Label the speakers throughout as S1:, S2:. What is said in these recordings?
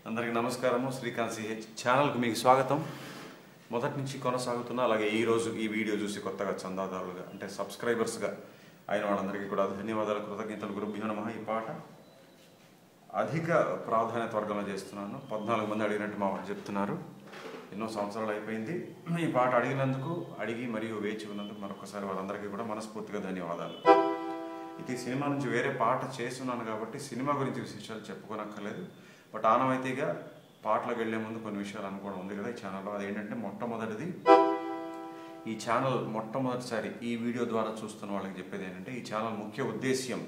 S1: అందరికీ నమస్కారము. శ్రీకాంత్ సిహెచ్ ఛానల్కు మీకు స్వాగతం. మొదటి నుంచి కొనసాగుతున్న అలాగే ఈరోజు ఈ వీడియో చూసి కొత్తగా చందాదారులుగా అంటే సబ్స్క్రైబర్స్గా అయిన వాళ్ళందరికీ కూడా ధన్యవాదాలు, కృతజ్ఞతలు. గురుభ్యో నమః. ఈ పాట అధిక ప్రాధాన్యత వర్గంలో చేస్తున్నాను. 14 మంది అడిగినట్టు మా వాళ్ళు చెప్తున్నారు. ఎన్నో సంవత్సరాలు అయిపోయింది ఈ పాట అడిగినందుకు, అడిగి మరియు వేచి ఉన్నందుకు మరొకసారి వాళ్ళందరికీ కూడా మనస్ఫూర్తిగా ధన్యవాదాలు. ఇది సినిమా నుంచి వేరే పాట చేస్తున్నాను కాబట్టి సినిమా గురించి విశేషాలు చెప్పుకోనక్కర్లేదు. బట్ ఆనవాయితీగా పాటలకు వెళ్లే ముందు కొన్ని విషయాలు అనుకోవడం ఉంది కదా ఈ ఛానల్లో. అదేంటంటే మొట్టమొదటిది, ఈ ఛానల్ మొట్టమొదటిసారి ఈ వీడియో ద్వారా చూస్తున్న వాళ్ళకి చెప్పేది ఏంటంటే, ఈ ఛానల్ ముఖ్య ఉద్దేశ్యం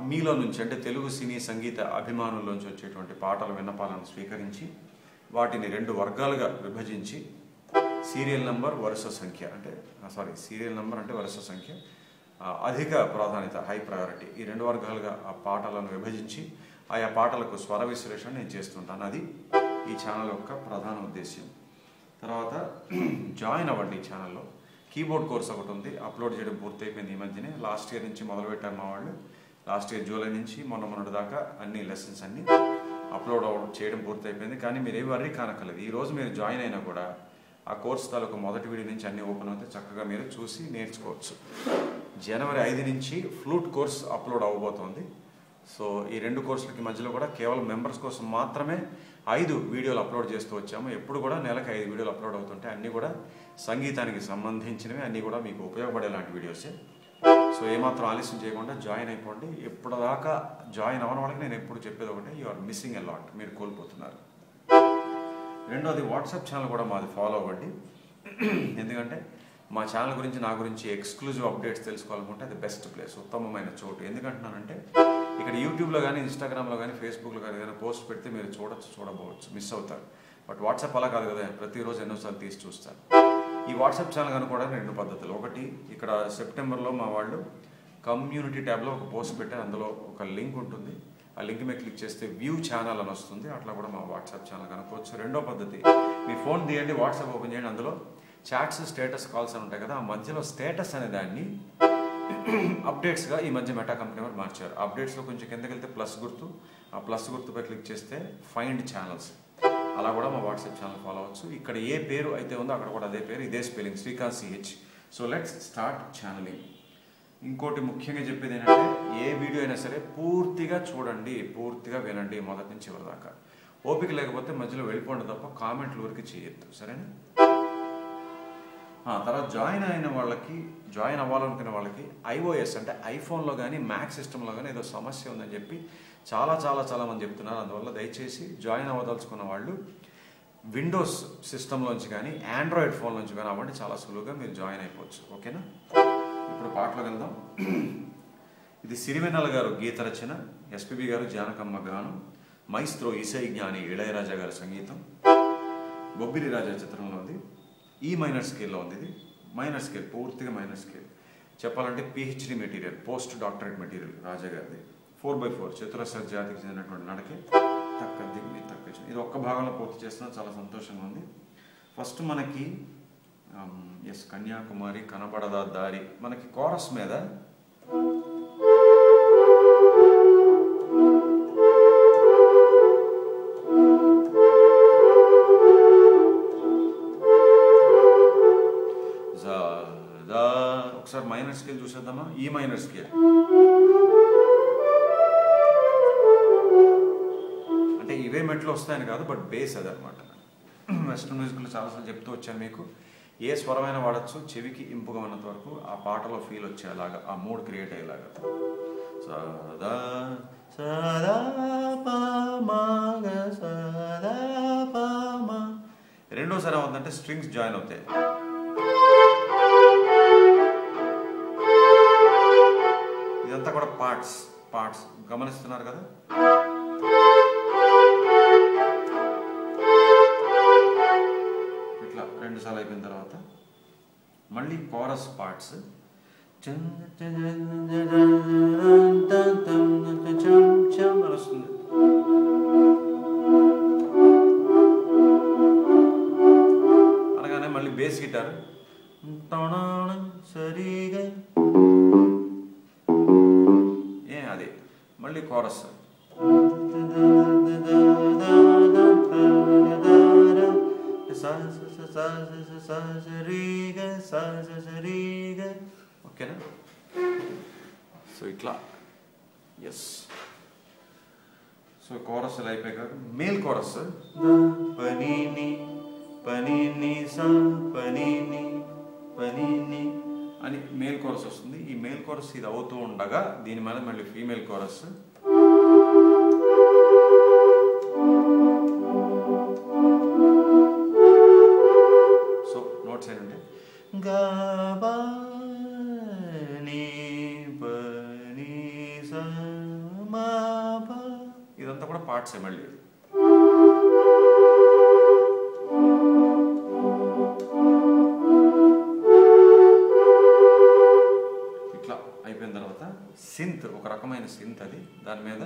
S1: మీలో నుంచి అంటే తెలుగు సినీ సంగీత అభిమానుల్లోంచి వచ్చేటువంటి పాటల విన్నపాలను స్వీకరించి వాటిని 2 వర్గాలుగా విభజించి సీరియల్ నంబర్ వరుస సంఖ్య సీరియల్ నంబర్ అంటే వరుస సంఖ్య, అధిక ప్రాధాన్యత హై ప్రయారిటీ, ఈ 2 వర్గాలుగా ఆ పాటలను విభజించి ఆయా పాటలకు స్వర విశ్లేషణ నేను చేస్తుంటాను. అది ఈ ఛానల్ యొక్క ప్రధాన ఉద్దేశ్యం. తర్వాత జాయిన్ అవ్వండి. ఈ ఛానల్లో కీబోర్డ్ కోర్స్ ఒకటి ఉంది, అప్లోడ్ చేయడం పూర్తయిపోయింది. ఈ మధ్యనే లాస్ట్ ఇయర్ నుంచి మొదలుపెట్టారు మా వాళ్ళు. లాస్ట్ ఇయర్ జూలై నుంచి మొన్నటి దాకా అన్ని లెసన్స్ అన్ని అప్లోడ్ చేయడం పూర్తయిపోయింది. కానీ మీరు ఏ వర్రీ కానక్కర్లేదు. ఈరోజు మీరు జాయిన్ అయినా కూడా ఆ కోర్స్ తాలూకు మొదటి వీడియో నుంచి అన్ని ఓపెన్ అవుతే చక్కగా మీరు చూసి నేర్చుకోవచ్చు. జనవరి 5 నుంచి ఫ్లూట్ కోర్స్ అప్లోడ్ అవ్వబోతోంది. సో ఈ 2 కోర్సులకి మధ్యలో కూడా కేవలం మెంబర్స్ కోసం మాత్రమే 5 వీడియోలు అప్లోడ్ చేస్తూ వచ్చాము. ఎప్పుడు కూడా నెలకు 5 వీడియోలు అప్లోడ్ అవుతుంటాయి. అన్నీ కూడా సంగీతానికి సంబంధించినవి, అన్నీ కూడా మీకు ఉపయోగపడేలాంటి వీడియోసే. సో ఏమాత్రం ఆలస్యం చేయకుండా జాయిన్ అయిపోండి. ఎప్పటిదాకా జాయిన్ అవ్వని వాళ్ళకి నేను ఎప్పుడు చెప్పేది ఒకటే, you are missing a lot, మీరు కోల్పోతున్నారు. రెండోది, వాట్సాప్ ఛానల్ కూడా మాది ఫాలో అవ్వండి. ఎందుకంటే మా ఛానల్ గురించి, నా గురించి ఎక్స్క్లూజివ్ అప్డేట్స్ తెలుసుకోవాలనుకుంటే అది బెస్ట్ ప్లేస్, ఉత్తమమైన చోటు. ఎందుకంటున్నానంటే ఇక్కడ యూట్యూబ్లో కానీ, ఇన్స్టాగ్రామ్లో కానీ, ఫేస్బుక్లో కానీ ఏదైనా పోస్ట్ పెడితే మీరు చూడబోవచ్చు, మిస్ అవుతారు. బట్ వాట్సాప్ అలా కాదు కదా, ప్రతిరోజు ఎన్నోసార్లు తీసి చూస్తారు. ఈ వాట్సాప్ ఛానల్ కనుక్కోవడానికి 2 పద్ధతులు. ఒకటి, ఇక్కడ సెప్టెంబర్లో మా వాళ్ళు కమ్యూనిటీ ట్యాబ్లో ఒక పోస్ట్ పెట్టారు. అందులో ఒక లింక్ ఉంటుంది. ఆ లింక్ మీద క్లిక్ చేస్తే వ్యూ ఛానల్ అని వస్తుంది. అట్లా కూడా మా వాట్సాప్ ఛానల్ కనుక్కోవచ్చు. రెండో పద్ధతి, మీ ఫోన్ తీయండి, వాట్సాప్ ఓపెన్ చేయండి. అందులో చాట్స్, స్టేటస్, కాల్స్ అని ఉంటాయి కదా, ఆ మధ్యలో స్టేటస్ అనే దాన్ని అప్డేట్స్గా ఈ మధ్య మెటా కంపెనీ వారు మార్చారు. అప్డేట్స్లో కొంచెం కిందకి వెళ్తే ప్లస్ గుర్తు, ఆ ప్లస్ గుర్తుపై క్లిక్ చేస్తే ఫైండ్ ఛానల్స్, అలా కూడా మా వాట్సాప్ ఛానల్ ఫాలో అవ్వచ్చు. ఇక్కడ ఏ పేరు అయితే ఉందో అక్కడ కూడా అదే పేరు, ఇదే spelling, Srikanth CH. So let's start channelling. ఇంకోటి ముఖ్యంగా చెప్పేది ఏంటంటే, ఏ వీడియో అయినా సరే పూర్తిగా చూడండి, పూర్తిగా వినండి, మొదటి నుంచి చివరి దాకా. ఓపిక లేకపోతే మధ్యలో వెళ్ళిపోండి తప్ప కామెంట్లు ఊరికి చేయొద్దు, సరేనా? తర్వాత జాయిన్ అవ్వాలనుకునే వాళ్ళకి iOS అంటే ఐఫోన్లో కానీ మ్యాక్ సిస్టంలో కానీ ఏదో సమస్య ఉందని చెప్పి చాలా మంది చెప్తున్నారు. అందువల్ల దయచేసి జాయిన్ అవ్వదలుచుకున్న వాళ్ళు విండోస్ సిస్టంలోంచి కానీ, ఆండ్రాయిడ్ ఫోన్ నుంచి కానీ అవ్వండి. చాలా సులువుగా మీరు జాయిన్ అయిపోవచ్చు. ఓకేనా? ఇప్పుడు పాటలోకి వెళ్దాం. ఇది సిరివెన్నెల గారు గీత రచన, ఎస్పీబీ గారు జానకమ్మ గానం, మైస్త్రో ఇసై జ్ఞాని ఇళయరాజా గారి సంగీతం, బొబ్బిలి రాజా చిత్రంలో ఉంది. ఈ మైనర్ స్కేల్లో ఉంది. ఇది మైనర్ స్కేల్, పూర్తిగా మైనర్ స్కేల్. చెప్పాలంటే PhD material, post doctorate material Raja గారిది. 4/4 చతురస్ర జాతికి చెందినటువంటి నడకే, తక్క దిగ్ని తక్క. ఇది ఒక్క భాగంలో పూర్తి చేస్తున్నా, చాలా సంతోషంగా ఉంది. ఫస్ట్ మనకి కన్యాకుమారి కనబడదా దారి, మనకి కోరస్ మీద ఒకసారి మైనర్ స్కేల్ చూసేద్దామా. ఈ మైనర్ స్కేల్ అంటే ఇవే మెట్లు వస్తాయని కాదు, బట్ బేస్ అది అనమాట. వెస్ట్రన్ మ్యూజిక్లో చాలాసార్లు చెప్తూ వచ్చాను మీకు, ఏ స్వరమైన వాడచ్చు, చెవికి ఇంపుగా ఉన్నంత వరకు ఆ పాటలో ఫీల్ వచ్చేలాగా, ఆ మూడ్ క్రియేట్ అయ్యేలాగా. సదా సదా ప సదా ప. రెండోసారి ఏమవుతుందంటే స్ట్రింగ్స్ జాయిన్ అవుతాయి. ఇదంతా కూడా పార్ట్స్ గమనిస్తున్నారు కదా. ఇట్లా 2 సార్లు అయిపోయిన తర్వాత మళ్ళీ కోరస్ పార్ట్స్. వస్తుంది. అనగానే మళ్ళీ బేస్ గిటార్ సరిగా, అది మళ్ళీ కోరస్. సా రే గ సా రే గ. ఓకేనా? సో ఇట్లా ఎస్. సో కోరస్ ఇలా అయిపోయాక మేల్ కోరస్ పని పని సా పని పని అని మేల్ కోరస్ వస్తుంది. ఈ మేల్ కోరస్ ఇది అవుతూ ఉండగా దీని మీద మళ్ళీ ఫీమేల్ కోరస్. సో నోట్స్ ఏంటంటే గా ని పని సా మా పా, ఇదంతా కూడా పార్ట్సే మళ్ళీ. అయిపోయిన తర్వాత సింత్, ఒక రకమైన సింత్ అది. దాని మీద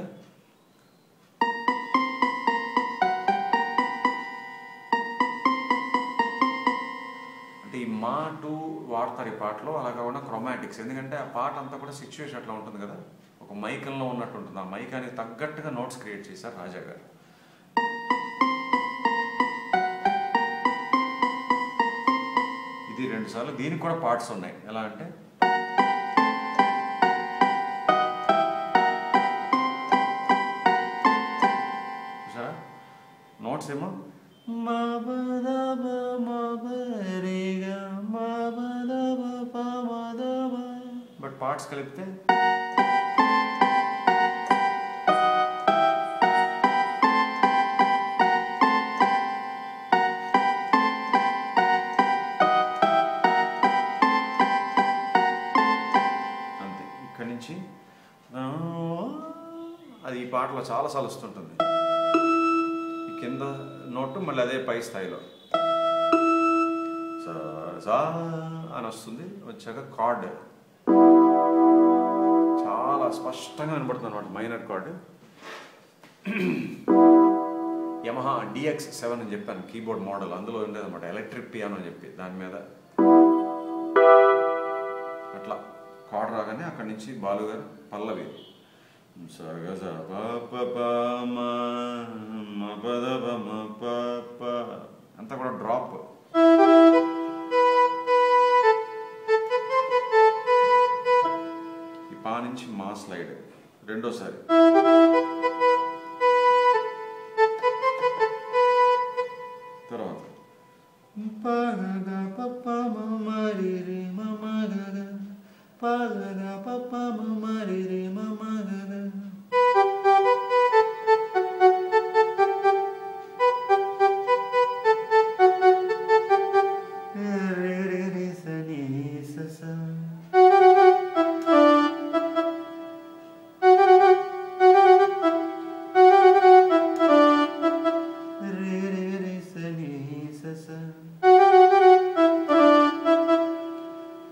S1: అంటే ఈ మా టూ వాడతారు ఈ పాటలో. అలా కాకుండా క్రోమాటిక్స్, ఎందుకంటే ఆ పాట అంతా కూడా సిచ్యువేషన్ అట్లా ఉంటుంది కదా, ఒక మైకంలో ఉన్నట్టు ఉంటుంది. ఆ మైకానికి తగ్గట్టుగా నోట్స్ క్రియేట్ చేశారు రాజా గారు. ఇది 2 సార్లు. దీనికి కూడా పార్ట్స్ ఉన్నాయి. ఎలా అంటే నోట్స్ ఏమో బట్ పార్ట్స్ కలిపితే అంతే. ఇక్కడి నుంచి అది ఈ పాటలో చాలాసార్లు వస్తుంటుంది. కింద నోటు మళ్ళీ అదే పై స్థాయిలో సా అని వస్తుంది. వచ్చాక కార్డ్ చాలా స్పష్టంగా వినపడుతుంది అనమాట, మైనర్ కార్డ్. యమహా DX7 అని చెప్పాను కీబోర్డ్ మోడల్, అందులో ఉండేదన్నమాట ఎలక్ట్రిక్ పియానో అని చెప్పి. దాని మీద అట్లా కార్డ్ రాగానే అక్కడి నుంచి బాలుగారు పల్లవి అంతా కూడా డ్రాప్. ఈ పా నుంచి మా స్లైడ్ రెండోసారి. తర్వాత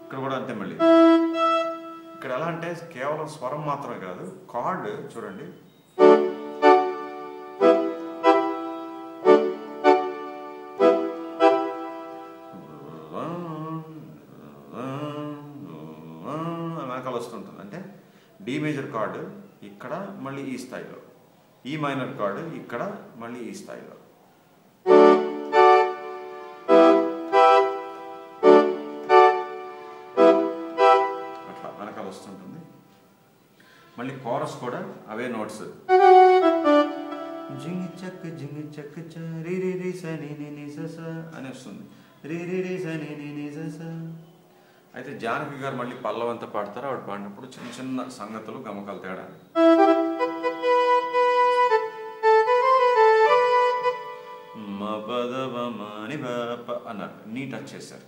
S1: ఇక్కడ కూడా అంతే. మళ్ళీ ఇక్కడ ఎలా అంటే కేవలం స్వరం మాత్రమే కాదు, కార్డ్ చూడండి. వెనకాల వస్తుంటుంది. అంటే డి మేజర్ కార్డు ఇక్కడ మళ్ళీ ఈ స్థాయిలో, ఈ మైనర్ కార్డు ఇక్కడ మళ్ళీ ఈ స్థాయిలో. అట్లా వెనకాల వస్తుంటుంది. మళ్ళీ కోరస్ కూడా అవే నోట్స్. జింగి చక్ రి రి రి స ని ని ని స స అని వస్తుంది. రి రి రి స ని ని ని స స. అయితే జానకి గారు మళ్ళీ పల్లవంతా పాడతారు. ఆవిడ పాడినప్పుడు చిన్న చిన్న సంగతులు గమకాలు తేడా. మ పద మ ని ప అన్నారు, నీ టచ్ చేశారు.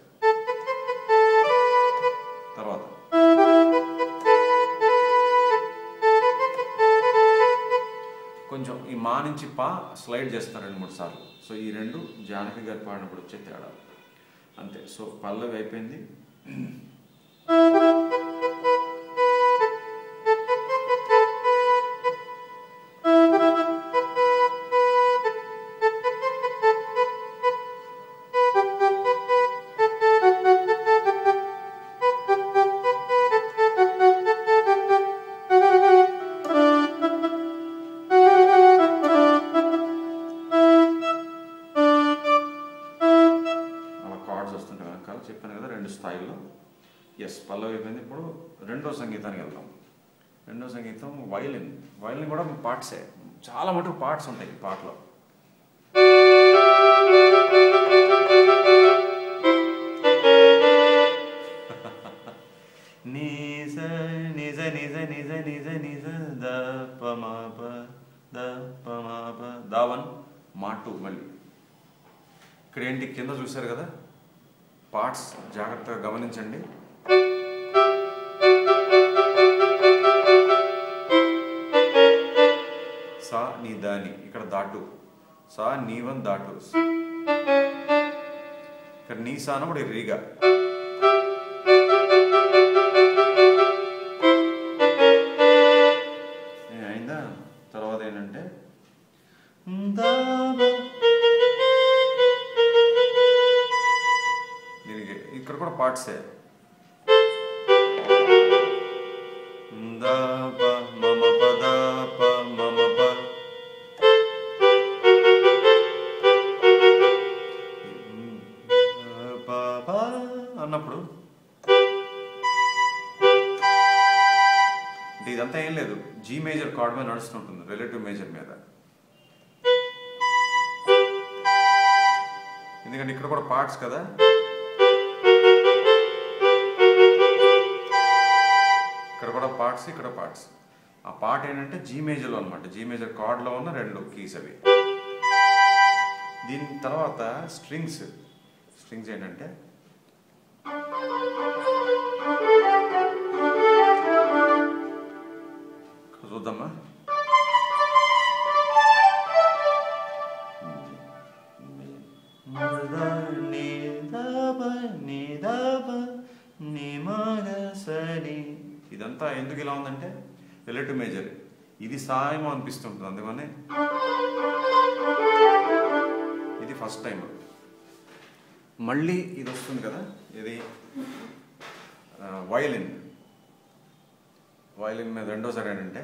S1: తర్వాత కొంచెం ఈ మా నుంచి పా స్లైడ్ చేస్తారు 2-3 సార్లు. సో ఈ రెండు జానకి గారు పాడినప్పుడు వచ్చే తేడా అంతే. సో పల్లవి అయిపోయింది. అలా కార్డ్స్ వస్తుంది. రెండో సంగీతానికి వెళ్దాం. రెండో సంగీతం వైలిన్. వైలిన్ కూడా పార్ట్సే, చాలా మటుకు పార్ట్స్ ఉంటాయి ఈ పాటలో. నిజ నిజ నిజ నిజ నిజ నిజ ద ప మ ప ద ప మ ప ద1 మా2 మళ్ళీ. ఇక్కడ ఏంటి కింద చూశారు కదా పార్ట్స్, జాగ్రత్తగా గమనించండి. సా నీ దాని, ఇక్కడ దాటు, సా నీవన్ దాటు, ఇక్కడ నీ సా కూడా రీగా. అయిందా? తర్వాత ఏంటంటే దీనికి ఇక్కడ కూడా పార్ట్సే. ద ప మమ ప ద ప మమ ప, ప అన్నప్పుడు ఇదంతా ఏం లేదు, జీ మేజర్ కార్డ్ మీద నడుస్తుంటుంది, రిలేటివ్ మేజర్ మీద. ఎందుకంటే ఇక్కడ కూడా పార్ట్స్ కదా. ఇక్కడ కూడా పార్ట్స్, ఇక్కడ పార్ట్స్. ఆ పార్ట్ ఏంటంటే జీ మేజర్లో అనమాట, జీ మేజర్ కార్డ్లో ఉన్న రెండు కీస్ అవి. దీని తర్వాత స్ట్రింగ్స్. స్ట్రింగ్స్ ఏంటంటే చూద్దామా. ఇదంతా ఎందుకు ఇలా ఉందంటే రిలేటివ్ మేజర్, ఇది సాయమో అనిపిస్తుంటుంది, అందుకనే ఇది ఫస్ట్ టైం. మళ్ళీ ఇది వస్తుంది కదా, ఇది వయలిన్. వయలిన్ మీద రెండోసారి ఏంటంటే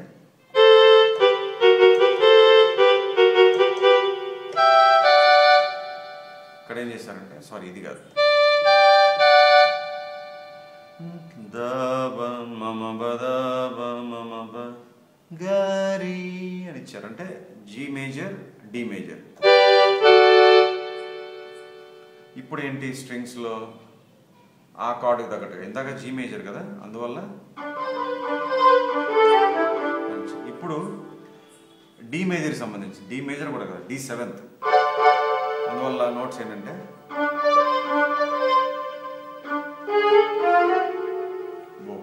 S1: ఇక్కడ ఏం చేశారంటే, సారీ ఇది కాదు, ద బ మమ బ ద బ మమ బ గారి అని ఇచ్చారంటే జీ మేజర్, డి మేజర్. ఇప్పుడు ఏంటి స్ట్రింగ్స్లో ఆ కార్డుకి తగ్గట్టుగా, ఇందాక జీ మేజర్ కదా, అందువల్ల ఇప్పుడు డి మేజర్కి సంబంధించి, డి మేజర్ కూడా కదా, D7, అందువల్ల నోట్స్ ఏంటంటే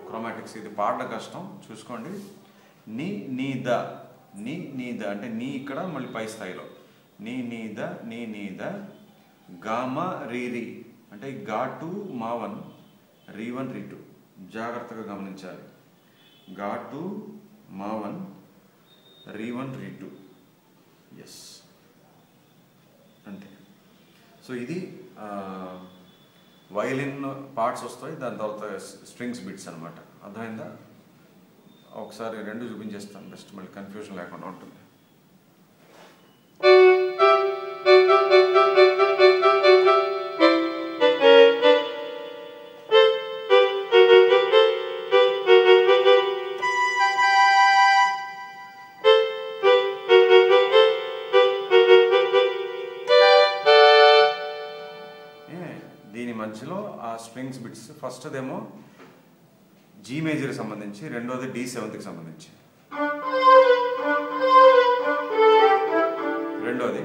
S1: క్రోమాటిక్స్. ఇది పాడడం కష్టం, చూసుకోండి. నీ నీ ద, నీ నీ ద అంటే నీ ఇక్కడ మళ్ళీ పై స్థాయిలో, నీ నీ ద, నీ నీ ద, గామ రీ రీ అంటే గా2 మా1, రీ1 రీ2. జాగ్రత్తగా గమనించాలి. గా2 మా1, రీ1 రీ2. ఎస్, అంతే. సో ఇది వయలిన్ పార్ట్స్ వస్తాయి, దాని తర్వాత స్ట్రింగ్స్ బిట్స్ అనమాట. అర్థమైందా? ఒకసారి రెండు చూపించేస్తాను, బెస్ట్ మళ్ళీ కన్ఫ్యూజన్ లేకుండా ఉంటుంది. దీని మధ్యలో ఆ స్ట్రింగ్స్ బిట్స్, ఫస్ట్దేమో జీ మేజర్కి సంబంధించి, రెండోది D7కి సంబంధించి, రెండోది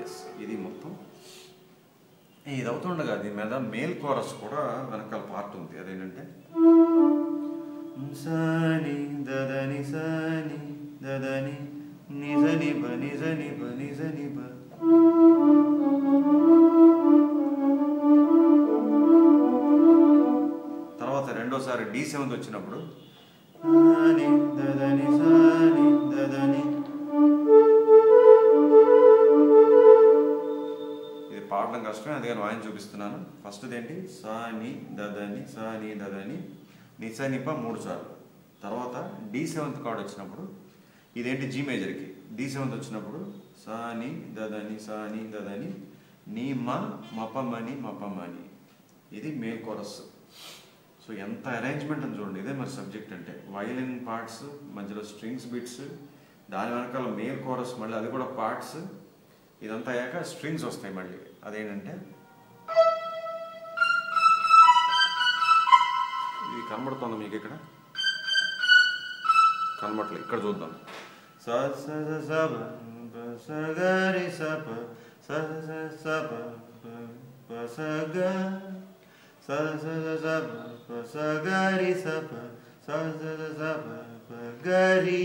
S1: ఎస్. ఇది మొత్తం ఇది అవుతుండగా దీని మీద మేల్ కోరస్ కూడా వెనకాల పార్ట్ ఉంది. అదేంటంటే సని దదని సని దదని నిజని బ నిజని బ నిజని బ. తర్వాత రెండోసారి D7 వచ్చినప్పుడు దదని సని దదని. ఇది పాడడం కష్టమే, అందుకని వాయిని చూపిస్తున్నాను. ఫస్ట్ది ఏంటి, సాని దదని సాని దదని నిసనిప 3 సార్లు. తర్వాత D7 కార్డ్ వచ్చినప్పుడు ఇదేంటి జీ మేజర్కి, D7 వచ్చినప్పుడు సాని దదని సాని దదని నీ మ మపమని మపమని. ఇది మేల్ కోరస్. సో ఎంత అరేంజ్మెంట్ అని చూడండి. ఇదే మరి సబ్జెక్ట్ అంటే వయలిన్ పార్ట్స్, మధ్యలో స్ట్రింగ్స్ బిట్స్, దాని వెనకాల మేల్ కోరస్, మళ్ళీ అది కూడా పార్ట్స్. ఇదంతా అయ్యాక స్ట్రింగ్స్ వస్తాయి మళ్ళీ. అదేంటంటే ఇది కనబడుతుంది మీకు ఇక్కడ? కనబడట్లేదు, ఇక్కడ చూద్దాం. స స స ప స గ రి స ప స స స ప ప స గ స స స ప స గ రి స ప స స స ప గ రి.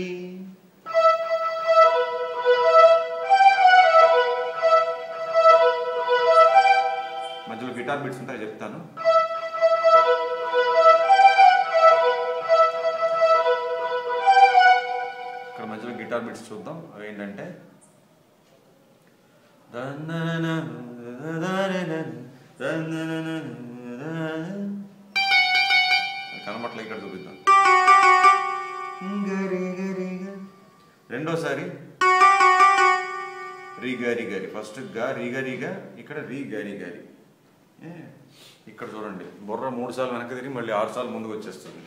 S1: మధ్యలో గిటార్ బిట్స్ ఉంటాయి, చెప్తాను. ఇక్కడ మధ్యలో గిటార్ బిట్స్ చూద్దాం. అవి ఏంటంటే కనబట్ల, ఇక్కడ చూపిద్దాం. రెండోసారి రీ గరి గరి. ఫస్ట్ గా రీ గరి గా, ఇక్కడ రీ గరి గరి. ఇక్కడ చూడండి, బుర్ర 3 సార్లు వెనక్కి తిరిగి మళ్ళీ 6 సార్లు ముందుకు వచ్చేస్తుంది.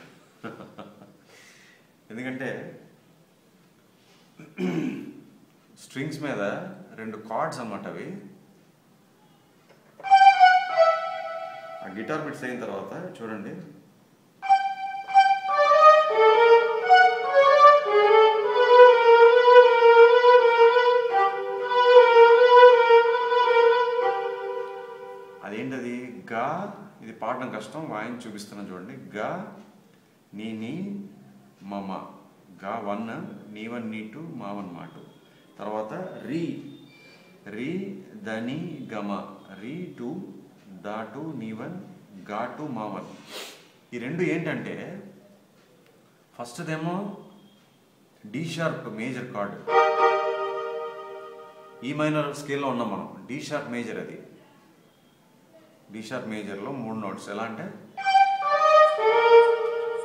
S1: ఎందుకంటే స్ట్రింగ్స్ మీద 2 కార్డ్స్ అన్నమాట అవి. ఆ గిటార్ బిట్స్ అయిన తర్వాత చూడండి, అదేంటది? గా, ఇది పాడడం కష్టం, వాయించి చూపిస్తున్నాను చూడండి. గా నీ నీ మమ, గా 1, నీ 1 నీ 2 మా 1 మా 2. తర్వాత రీ రీ దని గమ, రీ 2 దా 2 నీ 1 గా 2 మా 1. ఈ రెండు ఏంటంటే ఫస్ట్దేమో డి షార్ప్ మేజర్ కార్డ్, ఈ మైనర్ స్కేల్లో ఉన్నాం మనం. డి షార్ప్ మేజర్, అది డి షార్ప్ మేజర్లో 3 నోట్స్. ఎలా అంటే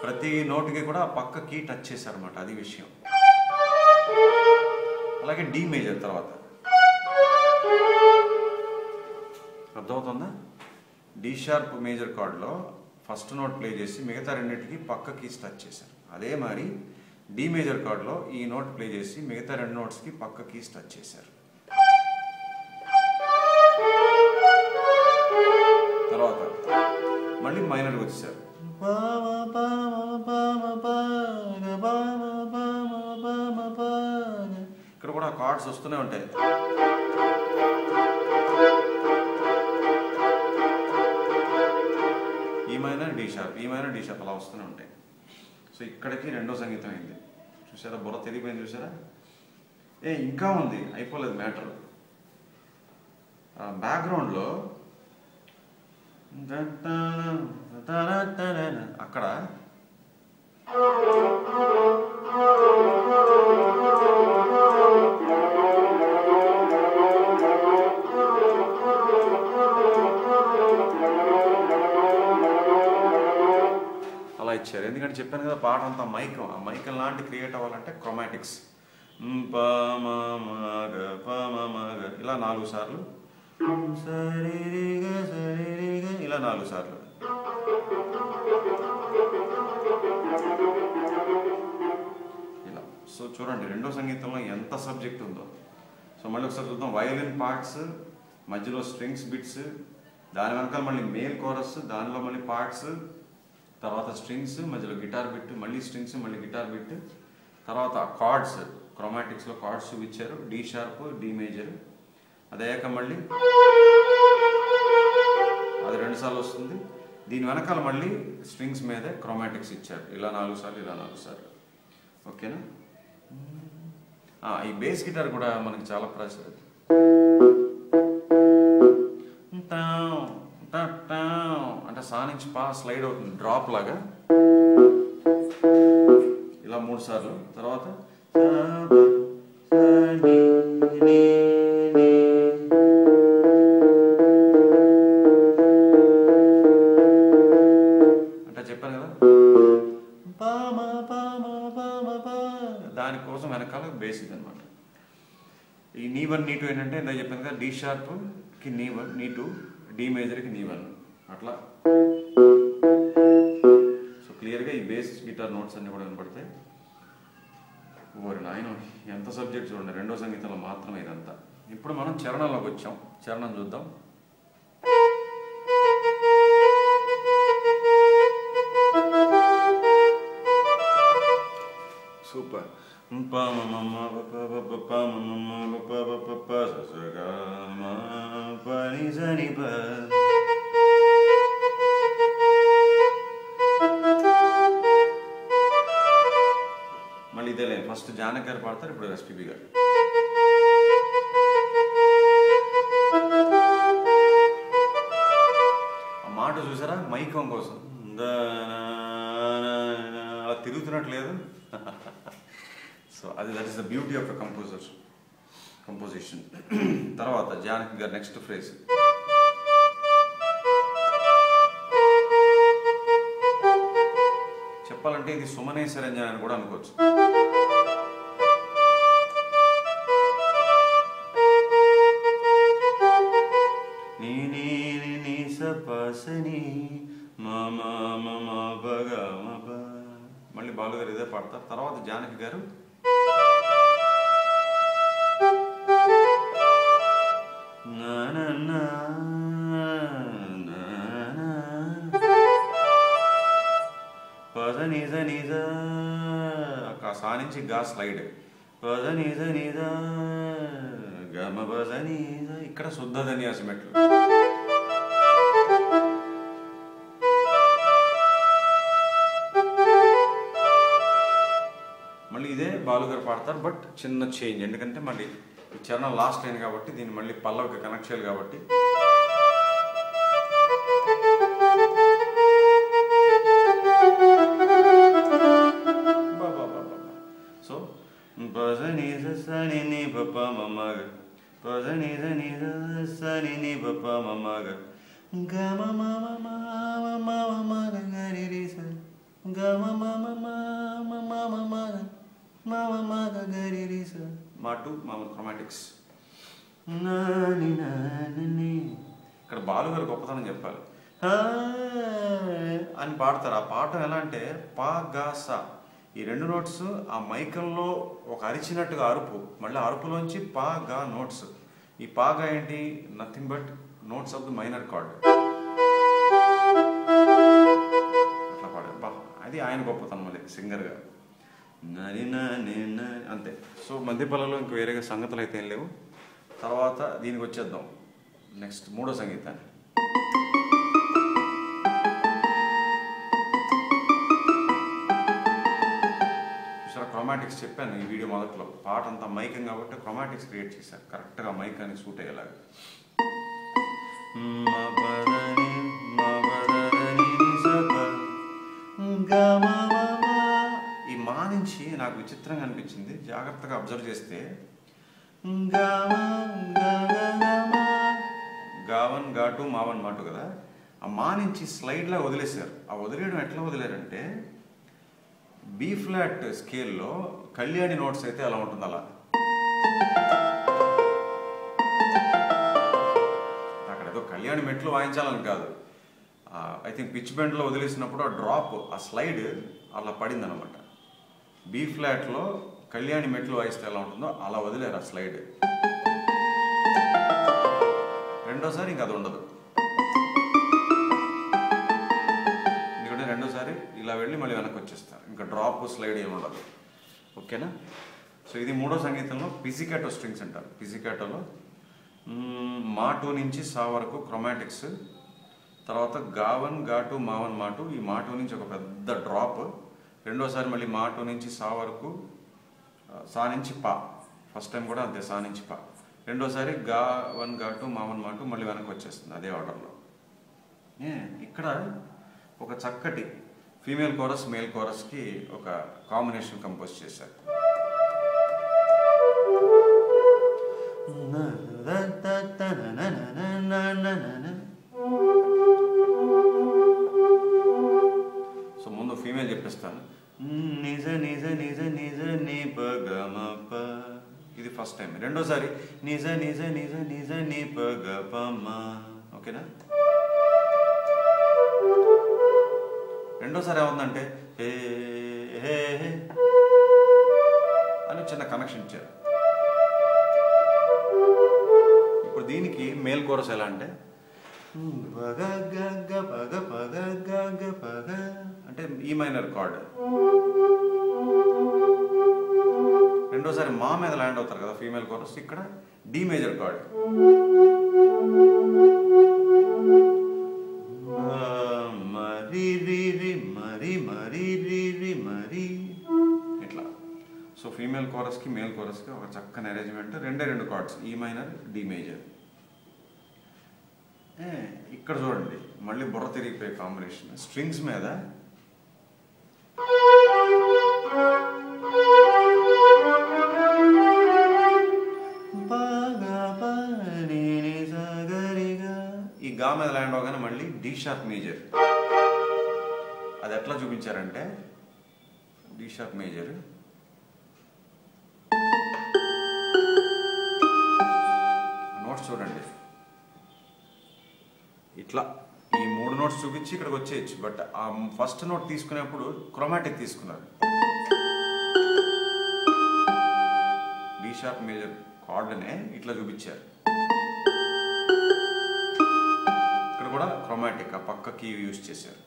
S1: ప్రతి నోట్కి కూడా పక్క కీ టచ్ చేశారన్నమాట, అది విషయం. అలాగే డి మేజర్ తర్వాత అర్థమవుతుందా? డి షార్ప్ మేజర్ కార్డ్లో ఫస్ట్ నోట్ ప్లే చేసి మిగతా రెండింటికి పక్క కీస్ టచ్ చేశారు. అదే మరి డి మేజర్ కార్డ్లో ఈ నోట్ ప్లే చేసి మిగతా 2 నోట్స్కి పక్క కీస్ టచ్ చేశారు. తర్వాత మళ్ళీ మైనర్కి వచ్చేసారు. ఇక్కడ కూడా కార్డ్స్ వస్తూనే ఉంటాయి. ఈ మైనర్ డి షార్ప్, ఈ మైనర్ డి షార్ప్, అలా వస్తూనే ఉంటాయి. సో ఇక్కడికి రెండో సంగీతం అయింది. చూసారా, బుర్ర తిరిగిపోయింది చూసారా? ఇంకా ఉంది, అయిపోలేదు మ్యాటర్. బ్యాక్గ్రౌండ్లో అక్కడ అలా ఇచ్చారు. ఎందుకంటే చెప్పాను కదా, పాట అంతా మైకం. ఆ మైకం లాంటి క్రియేట్ అవ్వాలంటే క్రోమాటిక్స్. ఇలా 4 సార్లు, ఇలా 4 సార్లు. ఇలా. సో చూడండి రెండో సంగీతంలో ఎంత సబ్జెక్ట్ ఉందో. సో మళ్ళీ ఒకసారి చూద్దాం. వయలిన్ పార్ట్స్, మధ్యలో స్ట్రింగ్స్ బిట్స్, దాని వెనకాల మళ్ళీ మేల్ కోరస్, దానిలో మళ్ళీ పార్ట్స్, తర్వాత స్ట్రింగ్స్, మధ్యలో గిటార్ బిట్, మళ్ళీ స్ట్రింగ్స్, మళ్ళీ గిటార్ బిట్, తర్వాత కార్డ్స్, క్రోమాటిక్స్లో కార్డ్స్ చూపించారు. D sharp, D major. అదయ్యాక మళ్ళీ అది 2 సార్లు వస్తుంది. దీని వెనకాల మళ్ళీ స్ట్రింగ్స్ మీదే క్రోమాటిక్స్ ఇచ్చారు. ఇలా 4 సార్లు, ఇలా 4 సార్లు. ఓకేనా? ఈ బేస్ గిటార్ కూడా మనకి చాలా ప్రసిద్ధి. అంటే సా నుంచి పా స్లైడ్ అవుతుంది, డ్రాప్ లాగా. ఇలా 3 సార్లు. తర్వాత అంటే చెప్పాను కదా, దానికోసం వెనకాల బేస్ ఇది అనమాట. ఈ నీ 1 నీ 2 ఏంటంటే ఇందాక చెప్పాను కదా, డి షార్ప్ కి నీ 1 నీ 2, డి మేజర్కి నీ 1, అట్లా బేస్ గిటార్ నోట్స్ అన్నీ కూడా వినపడతాయి. ఓరి నాయన ఎంత సబ్జెక్ట్ చూడండి, రెండో సంగీతంలో మాత్రమే ఇదంతా. ఇప్పుడు మనం చరణంలోకి వచ్చాం, చరణం చూద్దాం. సూపర్. మళ్ళీ ఇదేలే, ఫస్ట్ జానకి గారు పాడతారు, ఇప్పుడు ఎస్పీబీ గారు. ఆ మాట చూసారా, మైకం కోసం అలా తిరుగుతున్నట్లేదు. సో అది that is the beauty of a composition. తర్వాత జానకి గారు నెక్స్ట్ ఫ్రేజ్. చెప్పాలంటే ఇది సుమనేశ్వరంజన్ అని కూడా అనుకోవచ్చు. మళ్ళీ బాలు గారు ఇదే పాడతారు. తర్వాత జానకి గారు పద నిజ నిజ సా నుంచి గా స్లైడ్, పద నిజ నిజ గమ పద నిజ, ఇక్కడ శుద్ధ ధన్యాసి మెట్లు. మళ్ళీ ఇదే బాలుగారు పాడతారు, బట్ చిన్న చేంజ్, ఎందుకంటే మళ్ళీ ఈ చరణం లాస్ట్ లైన్ కాబట్టి దీన్ని మళ్ళీ పల్లవికి కనెక్ట్ చేయాలి కాబట్టి. సో పద నిజ సని ని పప మమగ, పద నిజ నిజ సని ని పప మమగ, గమ మమ మమ మమ మగ గరి రి స, గమ మమ మమ మమ మగ మమ మగ గరి రి స. మాటు మామ క్రోమాటిక్స్. ఇక్కడ బాలుగారు గొప్పతనం చెప్పాలి అని పాడతారు. ఆ పాఠం ఎలా అంటే పా గా సా, ఈ రెండు నోట్స్ ఆ మైకంలో ఒక అరిచినట్టుగా అరుపు, మళ్ళీ అరుపులోంచి పా గా నోట్స్. ఈ పా గా ఏంటి, nothing but notes of the minor chord. అట్లా పాడారు. అది ఆయన గొప్పతనం మళ్ళీ సింగర్గా. అంతే. సో మధ్యపల్లలో ఇంక వేరేగా సంగతులు అయితే ఏం లేవు. తర్వాత దీనికి వచ్చేద్దాం, నెక్స్ట్ మూడో సంగీతాన్ని. చూసారా, క్రోమాటిక్స్ చెప్పాను ఈ వీడియో మొదట్లో. పాట అంతా మైకం కాబట్టి క్రోమాటిక్స్ క్రియేట్ చేశారు కరెక్ట్గా మైకానికి సూట్ అయ్యేలాగా. ఈ మా నుంచి నాకు విచిత్రంగా అనిపించింది, జాగ్రత్తగా అబ్జర్వ్ చేస్తే గావన్ గాటు మావన్ మాటు కదా, ఆ మా నుంచి స్లైడ్లా వదిలేశారు. ఆ వదిలేయడం ఎట్లా వదిలేరంటే, బి ఫ్లాట్ స్కేల్లో కళ్యాణి నోట్స్ అయితే ఎలా ఉంటుంది అలా. అక్కడ ఏదో కళ్యాణి మెట్లు వాయించాలని కాదు, ఐ థింక్ పిచ్ బెండ్లో వదిలేసినప్పుడు ఆ డ్రాప్, ఆ స్లైడ్ అలా పడింది అనమాట. బి ఫ్లాట్లో కళ్యాణి మెట్లు వాయిస్తే ఎలా ఉంటుందో అలా వదిలేరు ఆ స్లైడ్. రెండోసారి ఇంకా అది ఉండదు, ఎందుకంటే రెండోసారి ఇలా వెళ్ళి మళ్ళీ వెనక్కి వచ్చేస్తారు, ఇంకా డ్రాప్ స్లైడ్ ఏమి ఉండదు. ఓకేనా. సో ఇది మూడో సంగీతంలో పిజికాటో స్ట్రింగ్స్ అంటారు. పిజికాటోలో మా టూ నుంచి సా వరకు క్రోమాటిక్స్, తర్వాత గావన్ గాటు మావన్ మాటు, ఈ మా టూ నుంచి ఒక పెద్ద డ్రాప్, రెండోసారి మళ్ళీ మా టూ నుంచి సా వరకు, సా నుంచి పా, ఫస్ట్ టైం కూడా అంతే సా నుంచి పా, రెండోసారి గా వన్ గాటు మావన్ మాటు, మళ్ళీ వెనక్కి వచ్చేస్తుంది అదే ఆర్డర్లో. ఇక్కడ ఒక చక్కటి ఫీమేల్ కోరస్ మేల్ కోరస్కి ఒక కాంబినేషన్ కంపోజ్ చేశారు. సో ముందు ఫీమేల్ చెప్పిస్తాను. నిజ నిజ నిజ నిజ ని ప గ మ ప, ఇది ఫస్ట్ టైం. రెండోసారి నిజ నిజ నిజ నిజ ని ప గ ప మ. ఓకేనా. రెండోసారి ఏముందంటే హే హే హే అని చిన్న కనెక్షన్ ఇచ్చారు. ఇప్పుడు దీనికి మేల్ కోరస్ ఎలా అంటే పగ గగ పగ పగ గగ పగ అంటే ఈ మైనర్ కార్డ్. రెండోసారి మా మీద ల్యాండ్ అవుతారు కదా ఫీమేల్ కోరస్, ఇక్కడ డి మేజర్ కార్డ్. మరి రి రి మరి మరి రి రి మరి ఇట్లా. సో ఫీమేల్ కోరస్కి మేల్ కోరస్కి ఒక చక్కని అరేంజ్మెంట్. రెండు కార్డ్స్ ఈ మైనర్ డి మేజర్. ఇక్కడ చూడండి మళ్ళీ బుర్ర తిరిగిపోయే కాంబినేషన్. స్ట్రింగ్స్ మీద ఈ గా మీద ల్యాండ్ అవగానే మళ్ళీ డి షార్ప్ మేజర్. అది ఎట్లా చూపించారంటే డి షార్ప్ మేజర్ నోట్స్ చూడండి ఇట్లా ఈ 3 నోట్స్ చూపించి ఇక్కడికి వచ్చేయచ్చు. బట్ ఆ ఫస్ట్ నోట్ తీసుకునేప్పుడు క్రోమాటిక్ తీసుకున్నారు. డి షార్ప్ మేజర్ కార్డ్నే ఇట్లా చూపించారు. ఇక్కడ కూడా క్రోమాటిక్ ఆ పక్క కీ యూజ్ చేశారు.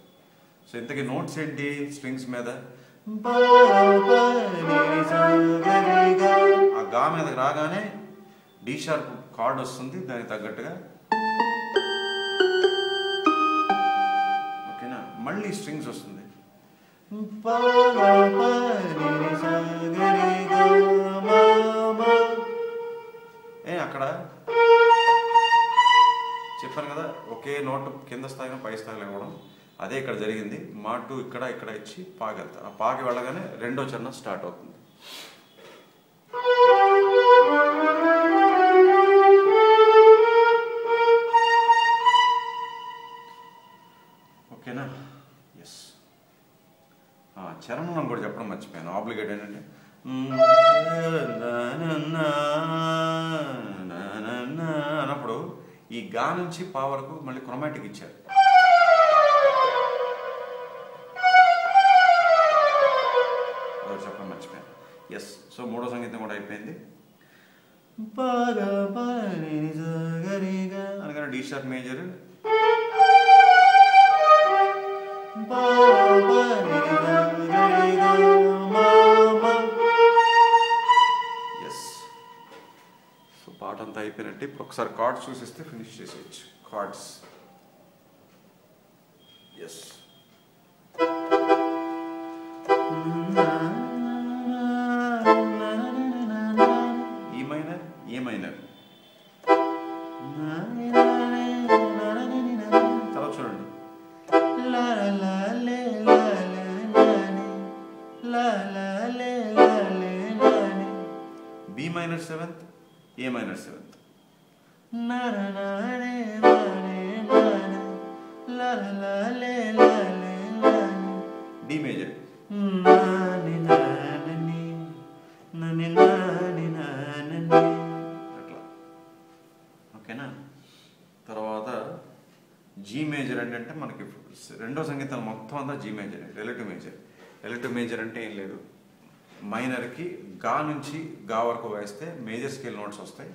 S1: సో ఇంతకీ నోట్స్ ఏంటి స్ట్రింగ్స్ మీద? ఆ గా మీదకి రాగానే డి షార్ప్ కార్డ్ వస్తుంది, దానికి తగ్గట్టుగా ఓకేనా. మళ్ళీ స్ట్రింగ్స్ వస్తుంది. అక్కడ చెప్పాను కదా ఒకే నోట్ కింద స్థాయిలో పై స్థాయిలో ఇవ్వడం, అదే ఇక్కడ జరిగింది. మాటు ఇక్కడ ఇచ్చి పాగెళ్తారు. ఆ పాగి వెళ్ళగానే రెండో చరణం స్టార్ట్ అవుతుంది. ఓకేనా. ఎస్. చరణం కూడా చెప్పడం మర్చిపోయాను. ఆబ్లిగేట్ ఏంటంటే అన్నప్పుడు ఈ గా నుంచి పా వరకు మళ్ళీ క్రోమాటిక్ ఇచ్చారు. చెప్పడం మర్చిపోయాను. ఎస్. సో మూడో సంగీతం కూడా అయిపోయింది. అనగానే D sharp major, yes. So పాట అంతా అయిపోయినట్టు. ఇప్పుడు ఒకసారి కార్డ్స్ చూసిస్తే ఫినిష్ చేసేయచ్చు. Chords yes. E minor, A minor. తర్వాత చూడండి B minor seventh, A minor seventh, D major, అట్లా ఓకేనా. తర్వాత జీ మేజర్ అంటే మనకి రెండో సంగీతం మొత్తం అంతా G major, relative major. Relative major అంటే ఏం లేదు, మైనర్కి గా నుంచి గా వరకు వాయిస్తే మేజర్ స్కేల్ నోట్స్ వస్తాయి.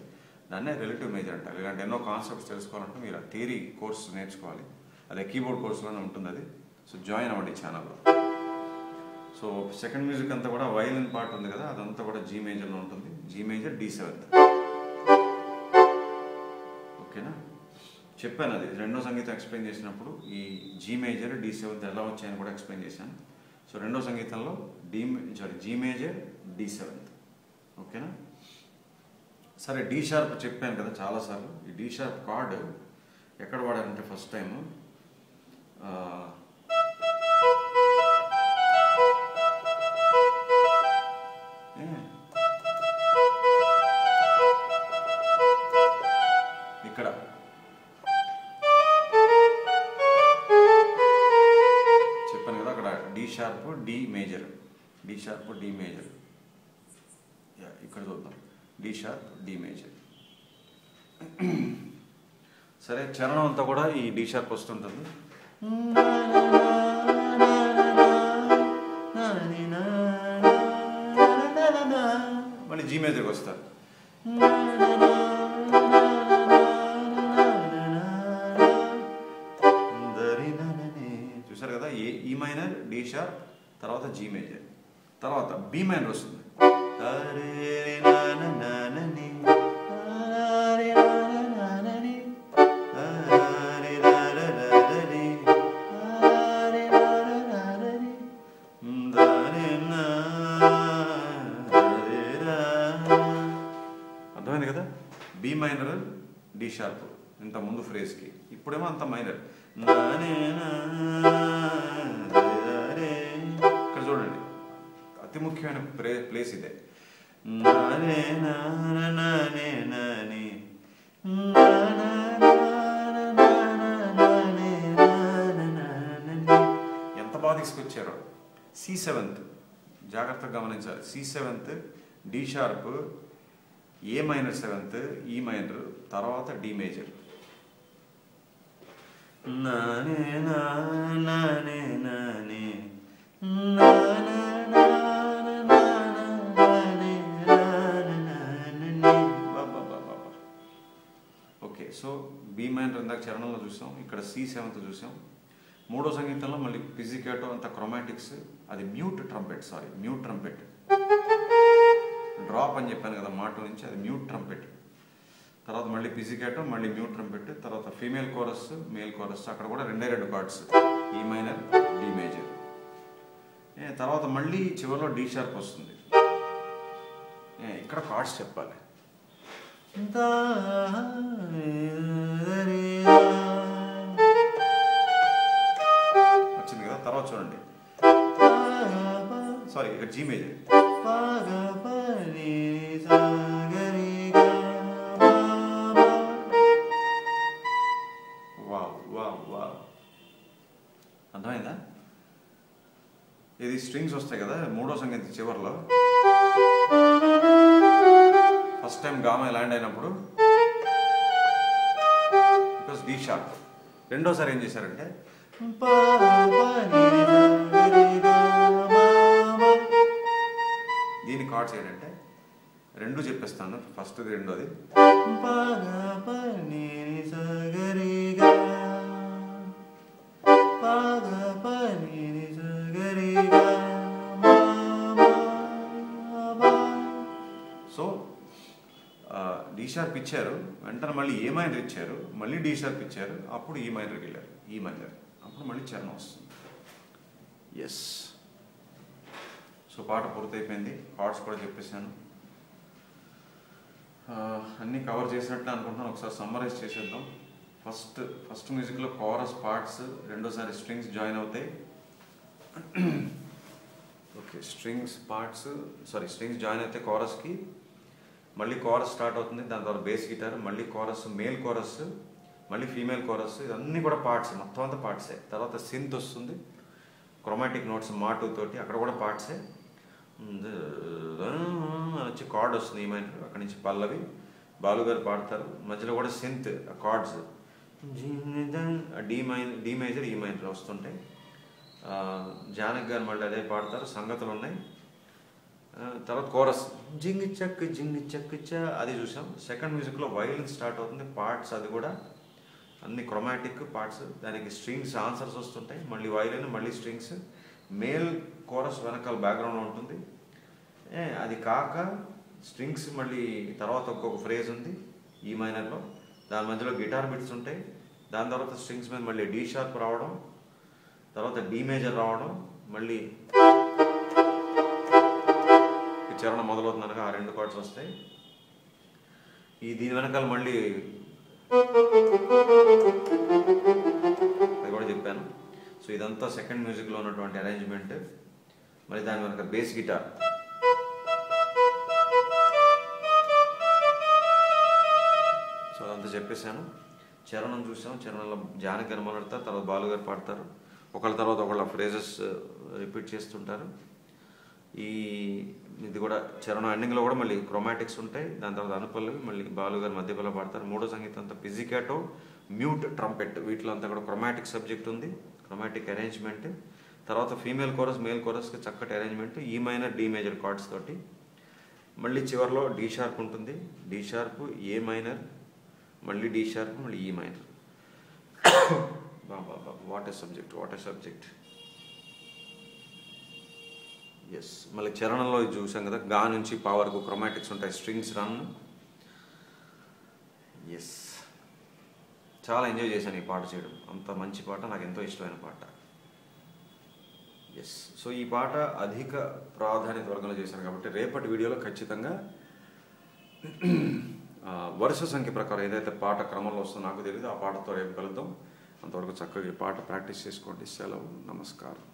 S1: దాన్నే రిలేటివ్ మేజర్ అంటారు. ఇలాంటి ఎన్నో కాన్సెప్ట్స్ తెలుసుకోవాలంటే మీరు ఆ థియరీ కోర్స్ నేర్చుకోవాలి. అదే కీబోర్డ్ కోర్సులోనే ఉంటుంది అది. సో జాయిన్ అవ్వండి ఛానల్లో. సో సెకండ్ మ్యూజిక్ అంతా కూడా వైలిన్ పార్ట్ ఉంది కదా, అదంతా కూడా జీ మేజర్లో ఉంటుంది. G major, D seventh. ఓకేనా. చెప్పాను అది రెండో సంగీతం ఎక్స్ప్లెయిన్ చేసినప్పుడు ఈ జీ మేజర్, డి సెవెంత్ ఎలా వచ్చాయని కూడా ఎక్స్ప్లెయిన్ చేశాను. సో రెండో సంగీతంలో జీ మేజర్, డి సెవెంత్. ఓకేనా. సరే డి షార్ప్ చెప్పాను కదా చాలాసార్లు. ఈ డి షార్ప్ కార్డ్ ఎక్కడ వాడారంటే ఫస్ట్ టైము ఇక్కడ చెప్పాను కదా, అక్కడ D sharp, D major, D sharp, D major. ఇక్కడ చూద్దాం, డి షార్ప్, డి మేజర్. సరే చరణం అంతా కూడా ఈ డి షార్ప్ వస్తుంటుంది. జీ మేజర్కి వస్తారు. చూసారు కదా, ఈ మైనర్, డి షార్ప్, తర్వాత జీ మేజర్, తర్వాత బి మైనర్ వస్తుంది. అర్థమైంది కదా, బి మైనర్, డి షార్ప్ ఇంత ముందు ఫ్రేజ్కి, ఇప్పుడేమో అంత మైనర్. ఇక్కడ చూడండి, అతి ముఖ్యమైన ప్లేస్ ఇదే. ఎంత బాగా తీసుకొచ్చారో. C7 జాగ్రత్తగా గమనించాలి. C7, D sharp, A minor 7th, E minor, తర్వాత D major. Okay, so B minor ఇందాక చరణంలో చూసాం, ఇక్కడ C7 చూసాం. మూడో సంగీతంలో మళ్ళీ పిజికాటో అంత క్రోమాటిక్స్, అది మ్యూట్ ట్రంపెట్, డ్రాప్ అని చెప్పాను కదా మాట నుంచి, అది మ్యూట్ ట్రంపెట్. తర్వాత మళ్ళీ పిజికాటో, మళ్ళీ మ్యూట్ ట్రంపెట్, తర్వాత ఫీమేల్ కోరస్, మేల్ కోరస్, అక్కడ కూడా 2 కార్డ్స్, ఈ మైనర్, డి మేజర్. తర్వాత మళ్ళీ చివరిలో డి షార్ప్ వస్తుంది. ఇక్కడ కార్డ్స్ చెప్పాలి. వచ్చింది కదా, తర్వాత చూడండి, సారీ ఇక్కడ జీ మేజర్. అర్థమైందా? ఇది స్ట్రింగ్స్ వస్తాయి కదా మూడో సంగీతం చివరిలో. ఫస్ట్ టైం గామా ల్యాండ్ అయినప్పుడు బికాస్ డి షార్ప్. రెండోసారి ఏం చేశారంటే దీని కార్డ్స్ ఏంటంటే రెండు చెప్పేస్తాను, ఫస్ట్ రెండోది. సో డి షార్ప్ ఇచ్చారు, వెంటనే మళ్ళీ ఏ మైనర్ ఇచ్చారు, మళ్ళీ డి షార్ప్ ఇచ్చారు, అప్పుడు ఈ మైనర్కి వెళ్ళారు, ఈ మైనర్, అప్పుడు మళ్ళీ చరణం వస్తుంది. ఎస్, సో పాట పూర్తయిపోయింది, కార్డ్స్ కూడా చెప్పేశాను, అన్నీ కవర్ చేసినట్లే అనుకుంటున్నాను. ఒకసారి సమ్మరైజ్ చేసేద్దాం. ఫస్ట్ మ్యూజిక్లో కోరస్ పార్ట్స్, రెండోసారి స్ట్రింగ్స్ జాయిన్ అవుతాయి. ఓకే, స్ట్రింగ్స్ జాయిన్ అయితే కోరస్కి, మళ్ళీ కోరస్ స్టార్ట్ అవుతుంది, దాని తర్వాత బేస్ గిటార్, మళ్ళీ కోరస్, మేల్ కోరస్, మళ్ళీ ఫీమేల్ కోరస్, ఇవన్నీ కూడా పార్ట్స్, మొత్తం అంతా పార్ట్సే. తర్వాత సింత్ వస్తుంది, క్రోమాటిక్ నోట్స్ మాటు తోటి, అక్కడ కూడా పార్ట్సే. వచ్చి కార్డ్ వస్తుంది ఈ మైనర్, అక్కడి నుంచి పల్లవి, బాలుగారు పాడతారు, మధ్యలో కూడా సింత్ కార్డ్స్, డి మేజర్, ఈ మైనర్ వస్తుంటాయి. జానక్ గారు మళ్ళీ అదే పాడతారు, సంగతులు ఉన్నాయి. తర్వాత కోరస్ జింగ్ చక్ చ, అది చూసాం. సెకండ్ మ్యూజిక్లో వైలిన్ స్టార్ట్ అవుతుంది, పార్ట్స్, అది కూడా అన్ని క్రోమాటిక్ పార్ట్స్, దానికి స్ట్రింగ్స్ ఆన్సర్స్ వస్తుంటాయి, మళ్ళీ వైలిన్, మళ్ళీ స్ట్రింగ్స్, మేల్ కోరస్ వెనకాల బ్యాక్గ్రౌండ్లో ఉంటుంది. అది కాక స్ట్రింగ్స్ మళ్ళీ తర్వాత ఒక్కొక్క ఫ్రేజ్ ఉంది ఈ మైనర్లో, దాని మధ్యలో గిటార్ బిట్స్ ఉంటాయి, దాని తర్వాత స్ట్రింగ్స్ మీద మళ్ళీ డి షార్ప్ రావడం, తర్వాత డి మేజర్ రావడం, మళ్ళీ చరణం మొదలవుతుంది, ఆ 2 కార్డ్స్ వస్తాయి. దీని వెనకాల మళ్ళీ అది కూడా చెప్పాను. సో ఇదంతా సెకండ్ మ్యూజిక్లో ఉన్నటువంటి అరేంజ్మెంట్. మరి దాని వెనక బేస్ గిటార్, సో అదంతా చెప్పేశాను. చరణం చూసాం, చరణంలో జానకి గారు మొదలెడతారు, తర్వాత బాలుగారు పాడతారు, ఒకళ్ళ తర్వాత ఒకళ్ళ ఫ్రేజెస్ రిపీట్ చేస్తుంటారు. ఇది కూడా చరణం ఎండింగ్లో కూడా మళ్ళీ క్రోమాటిక్స్ ఉంటాయి, దాని తర్వాత అనుపల్లవి, మళ్ళీ బాలుగారు మధ్యపల్ల పాడతారు. మూడో సంగీతం అంతా పిజికాటో, మ్యూట్ ట్రంపెట్, వీటిలో అంతా కూడా క్రోమాటిక్ సబ్జెక్ట్ ఉంది, క్రోమాటిక్ అరేంజ్మెంట్. తర్వాత ఫీమేల్ కోరస్, మేల్ కోరస్కి చక్కటి అరేంజ్మెంట్, ఈ మైనర్, డి మేజర్ కార్డ్స్ తోటి. మళ్ళీ చివరిలో డి షార్ప్ ఉంటుంది, డి షార్ప్, ఏ మైనర్, మళ్ళీ డి షార్ప్, మళ్ళీ ఈ మైనర్. బాబా వాట్ ఏ సబ్జెక్ట్. ఎస్, మళ్ళీ చరణంలో చూసాం కదా, గా నుంచి పా వరకు క్రోమాటిక్స్ ఉంటాయి, స్ట్రింగ్స్ రన్. ఎస్, చాలా ఎంజాయ్ చేశాను ఈ పాట చేయడం. అంత మంచి పాట, నాకు ఎంతో ఇష్టమైన పాట. ఎస్, సో ఈ పాట అధిక ప్రాధాన్యత వర్గంలో చేశాను కాబట్టి రేపటి వీడియోలో ఖచ్చితంగా వరుస సంఖ్య ప్రకారం ఏదైతే పాట క్రమంలో వస్తుందో నాకు తెలియదు, ఆ పాటతో రేపు కలుద్దాం. అంతవరకు చక్కగా ఈ పాట ప్రాక్టీస్ చేసుకోండి. సెలవు, నమస్కారం.